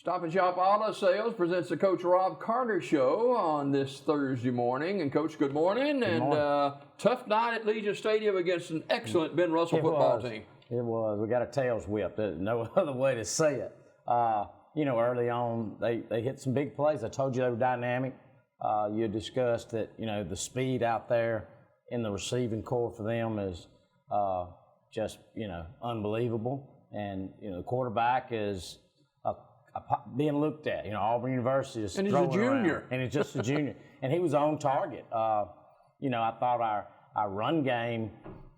Stop and Shop Auto Sales presents the Coach Rob Carter Show on this Thursday morning. And Coach, good morning. Good morning. Tough night at Legion Stadium against an excellent Ben Russell football team. It was. We got our tails whipped. There's no other way to say it. Early on, they hit some big plays. I told you they were dynamic. You had discussed that, the speed out there in the receiving core for them is just, unbelievable. And, the quarterback is being looked at. Auburn University is throwing around. And he's a junior. And he's just a junior. And he was on target. I thought our run game,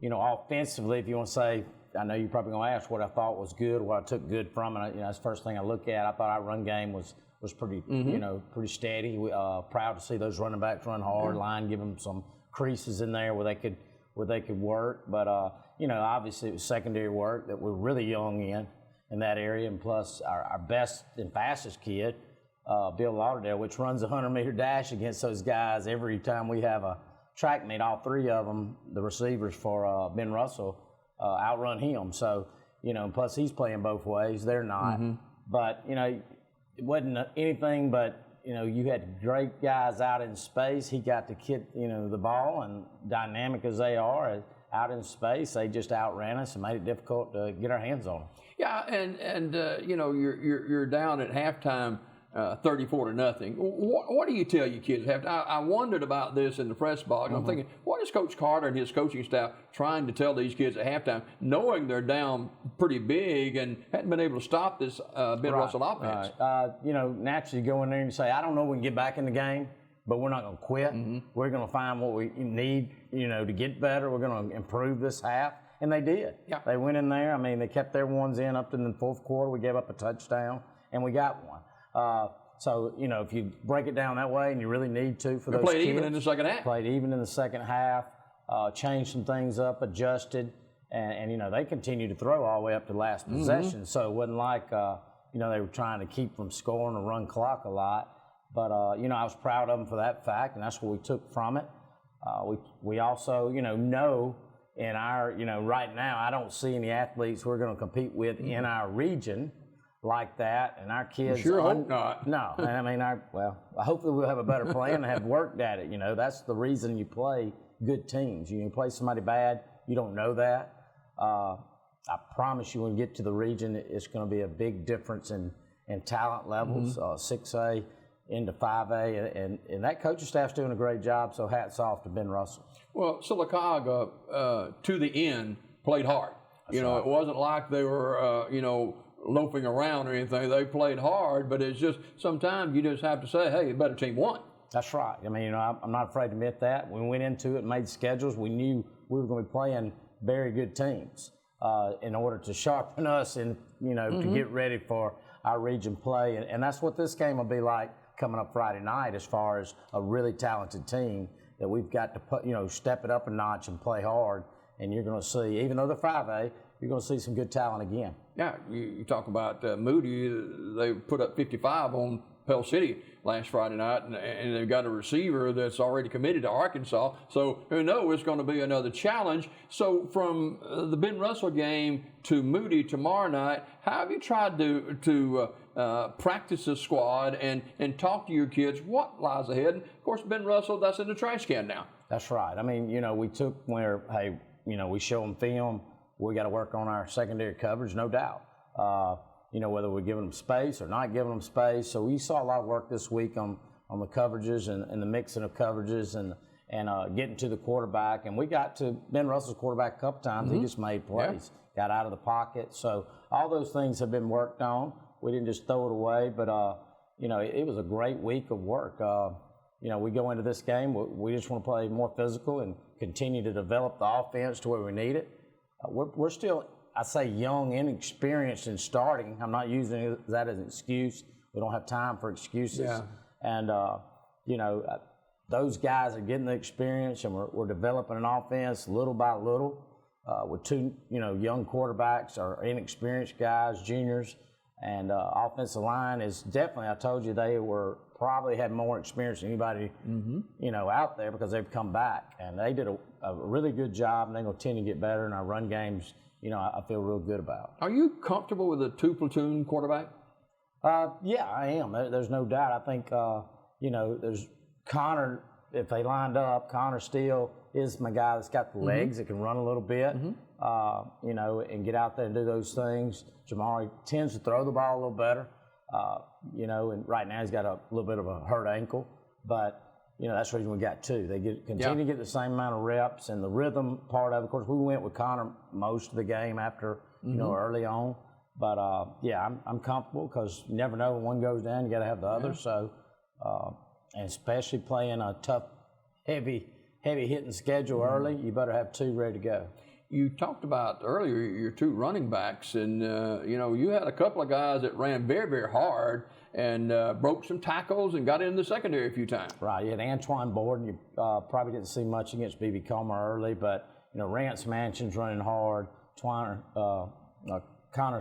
offensively, if you want to say, I know you're probably going to ask what I thought was good, what I took good from it. That's the first thing I look at. I thought our run game was pretty, pretty steady. We proud to see those running backs run hard, line, give them some creases in there where they could work. But obviously it was secondary work that we're really young in that area, and plus our best and fastest kid, Bill Lauderdale, which runs a 100-meter dash against those guys every time we have a track meet. All three of them, the receivers for Ben Russell, outrun him. So, plus he's playing both ways. They're not. But, it wasn't anything but, you had great guys out in space. He got to kick, the ball, and dynamic as they are, out in space, they just outran us and made it difficult to get our hands on them. Yeah, and you're down at halftime 34-0. What do you tell your kids at halftime? I wondered about this in the press box. I'm thinking, what is Coach Carter and his coaching staff trying to tell these kids at halftime, knowing they're down pretty big and hadn't been able to stop this Ben Russell offense? Naturally you go in there and you say, I don't know if we can get back in the game, but we're not going to quit. We're going to find what we need, to get better. We're going to improve this half. And they did. Yeah. They went in there. I mean, they kept their ones in up to the fourth quarter. We gave up a touchdown, and we got one. So, if you break it down that way and you really need to for those kids. Played even in the second half. Played even in the second half, changed some things up, adjusted, and they continued to throw all the way up to last possession. So it wasn't like, they were trying to keep from scoring or run clock a lot. But, I was proud of them for that fact, and that's what we took from it. We also, know in our, right now, I don't see any athletes we're going to compete with in our region like that, and our kids. Sure hope not. No, and I mean, hopefully we'll have a better plan and have worked at it. That's the reason you play good teams. You play somebody bad, you don't know that. I promise you, when you get to the region, it's going to be a big difference in talent levels, 6A into 5A, and that coaching staff's doing a great job. So hats off to Ben Russell. Well, Sylacauga, to the end, played hard. It wasn't like they were, loafing around or anything. They played hard, but it's just sometimes you just have to say, hey, the better team won. That's right. I mean, I'm not afraid to admit that. When we went into it, made schedules, we knew we were going to be playing very good teams in order to sharpen us and, to get ready for our region play. And that's what this game will be like coming up Friday night, as far as a really talented team that we've got to put, step it up a notch and play hard. And you're going to see, even though they're 5A, you're going to see some good talent again. Yeah, you talk about Moody. They put up 55 on Pell City last Friday night, and they've got a receiver that's already committed to Arkansas. So who knows, it's going to be another challenge. So from the Ben Russell game to Moody tomorrow night, how have you tried to practice the squad and talk to your kids what lies ahead? And of course, Ben Russell, that's in the trash can now. That's right. I mean, we took where, hey, we show them film. We got to work on our secondary coverage, no doubt. Whether we're giving them space or not giving them space. So we saw a lot of work this week on the coverages and the mixing of coverages and getting to the quarterback. And we got to Ben Russell's quarterback a couple times. He just made plays, got out of the pocket. So all those things have been worked on. We didn't just throw it away, but it was a great week of work. We go into this game, we just want to play more physical and continue to develop the offense to where we need it. We're still, I say, young, inexperienced in starting. I'm not using that as an excuse. We don't have time for excuses. Yeah. And, those guys are getting the experience, and we're developing an offense little by little with two, young quarterbacks or inexperienced guys, juniors. And offensive line is definitely, I told you, they probably had more experience than anybody, out there, because they've come back. And they did a really good job, and they're going to continue to get better. And our run games, I feel real good about. Are you comfortable with a two-platoon quarterback? Yeah, I am. There's no doubt. I think, there's Connor, if they lined up, Connor still is my guy that's got the legs that can run a little bit, and get out there and do those things. Jamari tends to throw the ball a little better, and right now he's got a little bit of a hurt ankle, but that's the reason we got two. They continue to get the same amount of reps, and the rhythm part of it. Of course, we went with Connor most of the game after, early on. But, I'm comfortable because you never know when one goes down, you got to have the other. So, and especially playing a tough, heavy hitting schedule early, you better have two ready to go. You talked about earlier your two running backs, and you had a couple of guys that ran very, very hard and broke some tackles and got in the secondary a few times. Right. You had Antoine Borden. You probably didn't see much against B.B. Comer early, but Rance Manchin's running hard. Connor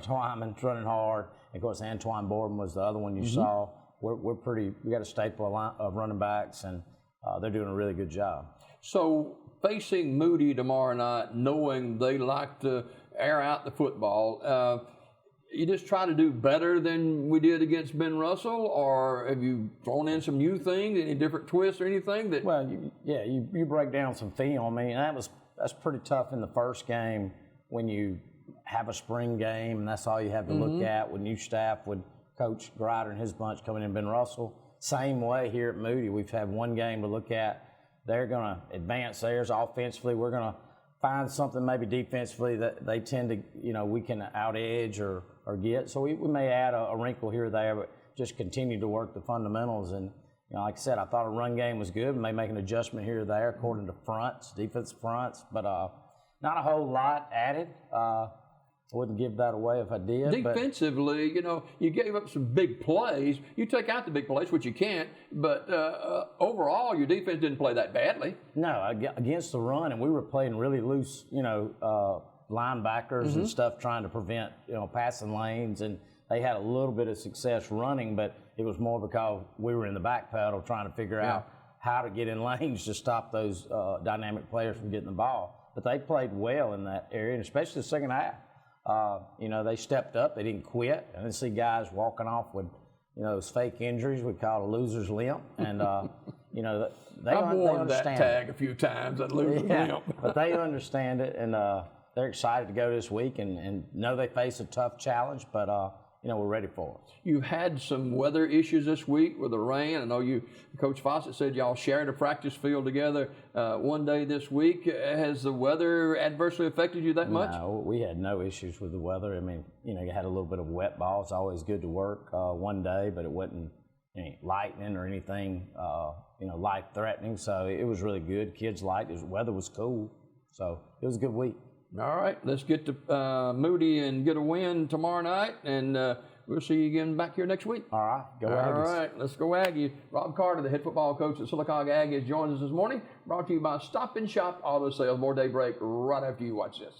Twyman's running hard. And of course, Antoine Borden was the other one you saw. We got a staple of running backs, and they're doing a really good job. So facing Moody tomorrow night, knowing they like to air out the football, you just try to do better than we did against Ben Russell, or have you thrown in some new things, any different twists or anything that? Well, you break down some film. I mean, that's pretty tough in the first game when you have a spring game and that's all you have to look at with new staff, with Coach Grider and his bunch coming in, Ben Russell. Same way here at Moody, we've had one game to look at. They're going to advance theirs offensively. We're going to find something maybe defensively that they tend to, we can out-edge or get. So we may add a wrinkle here or there, but just continue to work the fundamentals. And, like I said, I thought a run game was good. We may make an adjustment here or there according to defensive fronts, but not a whole lot added. I wouldn't give that away if I did. Defensively, you gave up some big plays. You take out the big plays, which you can't, but overall, your defense didn't play that badly. No, against the run, and we were playing really loose, linebackers and stuff trying to prevent, passing lanes, and they had a little bit of success running, but it was more because we were in the back pedal trying to figure out how to get in lanes to stop those dynamic players from getting the ball. But they played well in that area, and especially the second half. They stepped up. They didn't quit. I didn't see guys walking off with, those fake injuries we call a loser's limp. And, I've worn that tag a few times, that loser's limp. But they understand it, and they're excited to go this week and know they face a tough challenge, but, we're ready for it. You had some weather issues this week with the rain. I know Coach Fawcett said y'all shared a practice field together one day this week. Has the weather adversely affected you that much? No, we had no issues with the weather. I mean, you had a little bit of wet ball. It's always good to work one day, but it wasn't any lightning or anything, life-threatening. So it was really good. Kids liked it. The weather was cool. So it was a good week. All right, let's get to Moody and get a win tomorrow night, and we'll see you again back here next week. All right, go Aggies. All right, let's go Aggies. Rob Carter, the head football coach at Sylacauga Aggies, joins us this morning. Brought to you by Stop and Shop Auto Sales. More Daybreak right after you watch this.